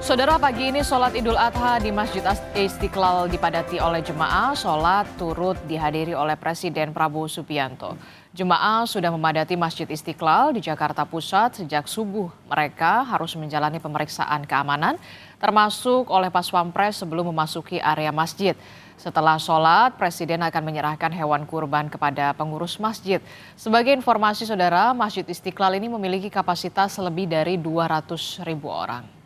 Saudara, pagi ini sholat Idul Adha di Masjid Istiqlal dipadati oleh jemaah. Sholat turut dihadiri oleh Presiden Prabowo Subianto. Jemaah sudah memadati Masjid Istiqlal di Jakarta Pusat sejak subuh. Mereka harus menjalani pemeriksaan keamanan, termasuk oleh Pas Pampres sebelum memasuki area masjid. Setelah sholat, Presiden akan menyerahkan hewan kurban kepada pengurus masjid. Sebagai informasi saudara, Masjid Istiqlal ini memiliki kapasitas lebih dari 200.000 orang.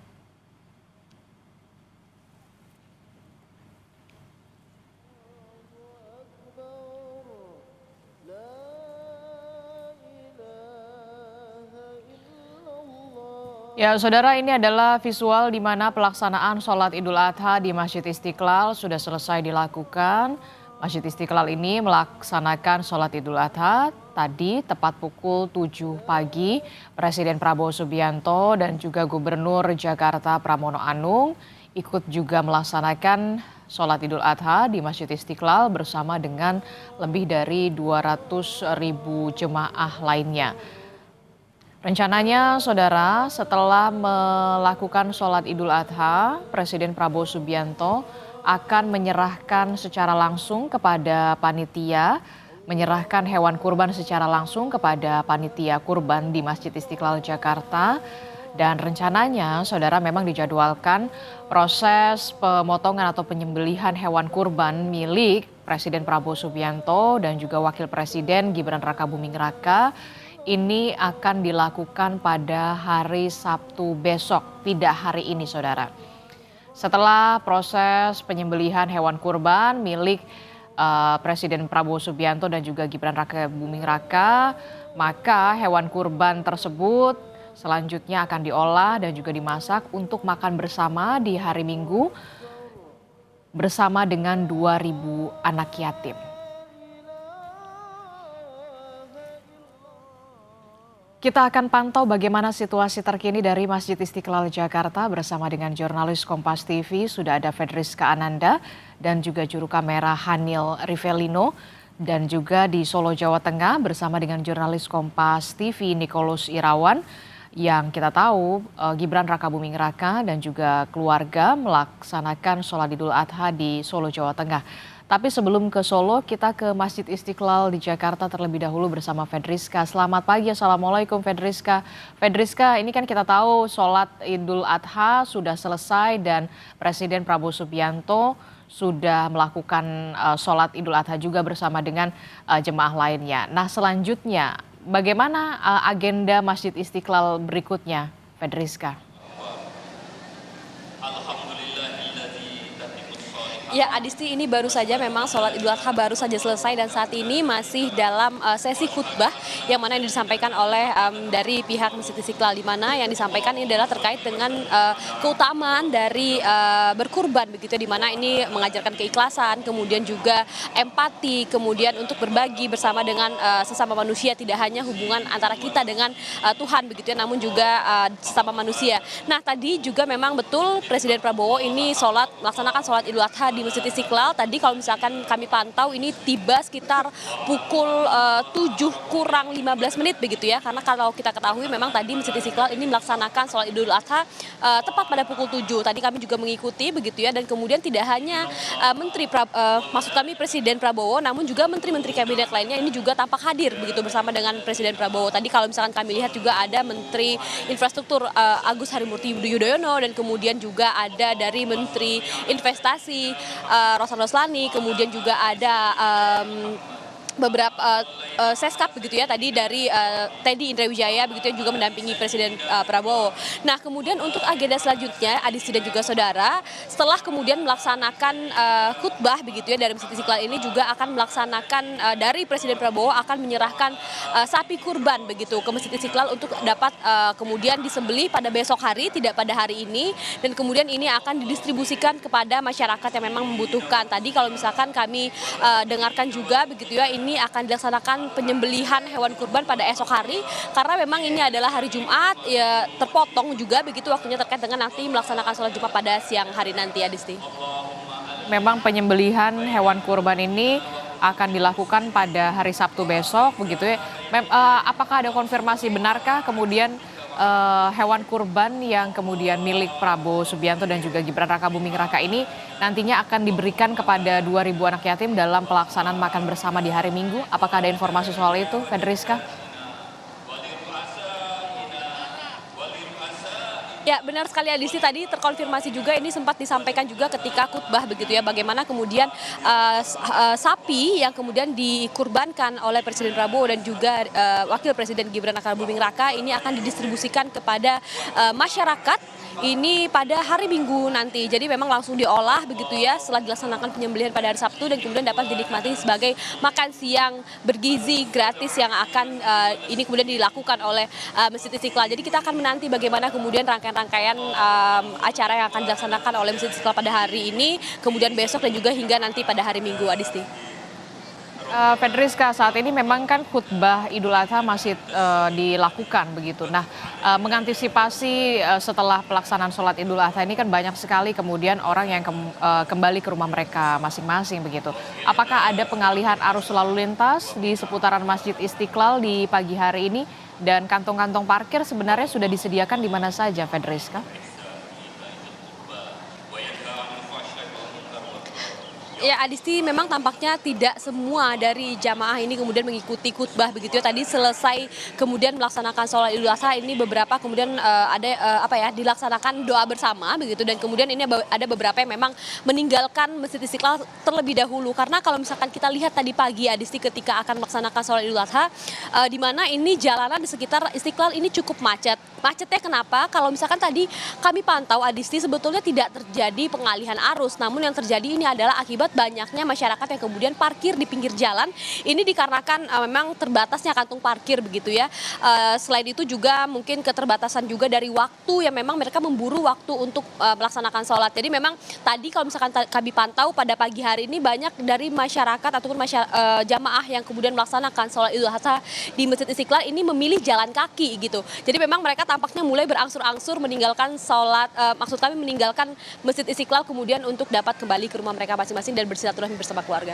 Ya, saudara, ini adalah visual di mana pelaksanaan sholat Idul Adha di Masjid Istiqlal sudah selesai dilakukan. Masjid Istiqlal ini melaksanakan sholat Idul Adha tadi tepat pukul 7 pagi. Presiden Prabowo Subianto dan juga Gubernur Jakarta Pramono Anung ikut juga melaksanakan sholat Idul Adha di Masjid Istiqlal bersama dengan lebih dari 200.000 jemaah lainnya. Rencananya, saudara, setelah melakukan sholat Idul Adha, Presiden Prabowo Subianto akan menyerahkan secara langsung kepada panitia, menyerahkan hewan kurban secara langsung kepada panitia kurban di Masjid Istiqlal Jakarta. Dan rencananya, saudara, memang dijadwalkan proses pemotongan atau penyembelihan hewan kurban milik Presiden Prabowo Subianto dan juga Wakil Presiden Gibran Rakabuming Raka ini akan dilakukan pada hari Sabtu besok, tidak hari ini, saudara. Setelah proses penyembelihan hewan kurban milik Presiden Prabowo Subianto dan juga Gibran Rakabuming Raka, maka hewan kurban tersebut selanjutnya akan diolah dan juga dimasak untuk makan bersama di hari Minggu bersama dengan 2.000 anak yatim. Kita akan pantau bagaimana situasi terkini dari Masjid Istiqlal Jakarta bersama dengan jurnalis Kompas TV. Sudah ada Fedriska Ananda dan juga juru kamera Hanil Rivelino. Dan juga di Solo, Jawa Tengah bersama dengan jurnalis Kompas TV Nicholas Irawan. Yang kita tahu Gibran Rakabuming Raka dan juga keluarga melaksanakan sholat Idul Adha di Solo, Jawa Tengah. Tapi sebelum ke Solo, kita ke Masjid Istiqlal di Jakarta terlebih dahulu bersama Fedriska. Selamat pagi, Assalamualaikum Fedriska. Fedriska, ini kan kita tahu sholat Idul Adha sudah selesai dan Presiden Prabowo Subianto sudah melakukan sholat Idul Adha juga bersama dengan jemaah lainnya. Nah, selanjutnya bagaimana agenda Masjid Istiqlal berikutnya, Fedriska? Ya, Adisti, ini baru saja memang sholat Idul Adha baru saja selesai dan saat ini masih dalam sesi khutbah yang mana yang disampaikan oleh dari pihak Masjid Istiqlal, di mana yang disampaikan ini adalah terkait dengan keutamaan dari berkurban begitu, di mana ini mengajarkan keikhlasan, kemudian juga empati, kemudian untuk berbagi bersama dengan sesama manusia, tidak hanya hubungan antara kita dengan Tuhan begitu ya, namun juga sesama manusia. Nah, tadi juga memang betul Presiden Prabowo ini melaksanakan sholat Idul Adha di Masjid Istiqlal. Tadi kalau misalkan kami pantau ini tiba sekitar pukul 7 kurang 15 menit begitu ya. Karena kalau kita ketahui memang tadi Masjid Istiqlal ini melaksanakan sholat Idul Adha tepat pada pukul 7. Tadi kami juga mengikuti begitu ya, dan kemudian tidak hanya Presiden Prabowo, namun juga menteri-menteri kabinet lainnya ini juga tampak hadir begitu bersama dengan Presiden Prabowo. Tadi kalau misalkan kami lihat juga ada Menteri Infrastruktur Agus Harimurti Yudhoyono, dan kemudian juga ada dari Menteri Investasi Rosan Roslani, kemudian juga ada beberapa seskap begitu ya, tadi dari Teddy Indra Wijaya begitu yang juga mendampingi Presiden Prabowo. Nah, kemudian untuk agenda selanjutnya, Adisti dan juga saudara, setelah kemudian melaksanakan khutbah begitu ya dari Masjid Istiqlal ini, juga akan melaksanakan dari Presiden Prabowo akan menyerahkan sapi kurban begitu ke Masjid Istiqlal untuk dapat kemudian disembelih pada besok hari, tidak pada hari ini, dan kemudian ini akan didistribusikan kepada masyarakat yang memang membutuhkan. Tadi kalau misalkan kami dengarkan juga begitu ya, ini akan dilaksanakan penyembelihan hewan kurban pada esok hari, karena memang ini adalah hari Jumat ya, terpotong juga begitu waktunya terkait dengan nanti melaksanakan sholat Jumat pada siang hari nanti, Adisti. Memang penyembelihan hewan kurban ini akan dilakukan pada hari Sabtu besok begitu ya. Apakah ada konfirmasi, benarkah kemudian hewan kurban yang kemudian milik Prabowo Subianto dan juga Gibran Rakabuming Raka ini nantinya akan diberikan kepada 2.000 anak yatim dalam pelaksanaan makan bersama di hari Minggu. Apakah ada informasi soal itu, Fedriska? Ya, benar sekali Adisti, tadi terkonfirmasi juga ini sempat disampaikan juga ketika khutbah begitu ya, bagaimana kemudian sapi yang kemudian dikurbankan oleh Presiden Prabowo dan juga Wakil Presiden Gibran Rakabuming Raka ini akan didistribusikan kepada masyarakat ini pada hari Minggu nanti. Jadi memang langsung diolah begitu ya setelah dilaksanakan penyembelihan pada hari Sabtu dan kemudian dapat dinikmati sebagai makan siang bergizi gratis yang akan ini kemudian dilakukan oleh Masjid Istiqlal. Jadi kita akan menanti bagaimana kemudian rangkaian acara yang akan dilaksanakan oleh Masjid Istiqlal pada hari ini, kemudian besok dan juga hingga nanti pada hari Minggu, Adisti. Fedriska, saat ini memang kan khutbah Idul Adha masih dilakukan begitu. Nah, mengantisipasi setelah pelaksanaan sholat Idul Adha ini kan banyak sekali kemudian orang yang kembali ke rumah mereka masing-masing begitu. Apakah ada pengalihan arus lalu lintas di seputaran Masjid Istiqlal di pagi hari ini dan kantong-kantong parkir sebenarnya sudah disediakan di mana saja, Fedriska? Ya, Adisti, memang tampaknya tidak semua dari jamaah ini kemudian mengikuti khutbah begitu ya. Tadi selesai kemudian melaksanakan sholat Idul Adha ini beberapa kemudian dilaksanakan doa bersama begitu dan kemudian ini ada beberapa yang memang meninggalkan Masjid Istiqlal terlebih dahulu karena kalau misalkan kita lihat tadi pagi Adisti ketika akan melaksanakan sholat Idul Adha di mana ini jalanan di sekitar Istiqlal ini cukup macet. Macetnya kenapa? Kalau misalkan tadi kami pantau Adisti sebetulnya tidak terjadi pengalihan arus, namun yang terjadi ini adalah akibat banyaknya masyarakat yang kemudian parkir di pinggir jalan. Ini dikarenakan memang terbatasnya kantung parkir begitu ya. Selain itu juga mungkin keterbatasan juga dari waktu yang memang mereka memburu waktu untuk melaksanakan sholat. Jadi memang tadi kalau misalkan kami pantau pada pagi hari ini banyak dari masyarakat ataupun jamaah yang kemudian melaksanakan sholat Idul Adha di Masjid Istiqlal ini memilih jalan kaki gitu. Jadi memang mereka tampaknya mulai berangsur-angsur meninggalkan sholat, maksud kami meninggalkan Masjid Istiqlal kemudian untuk dapat kembali ke rumah mereka masing-masing dan bersilaturahmi bersama keluarga.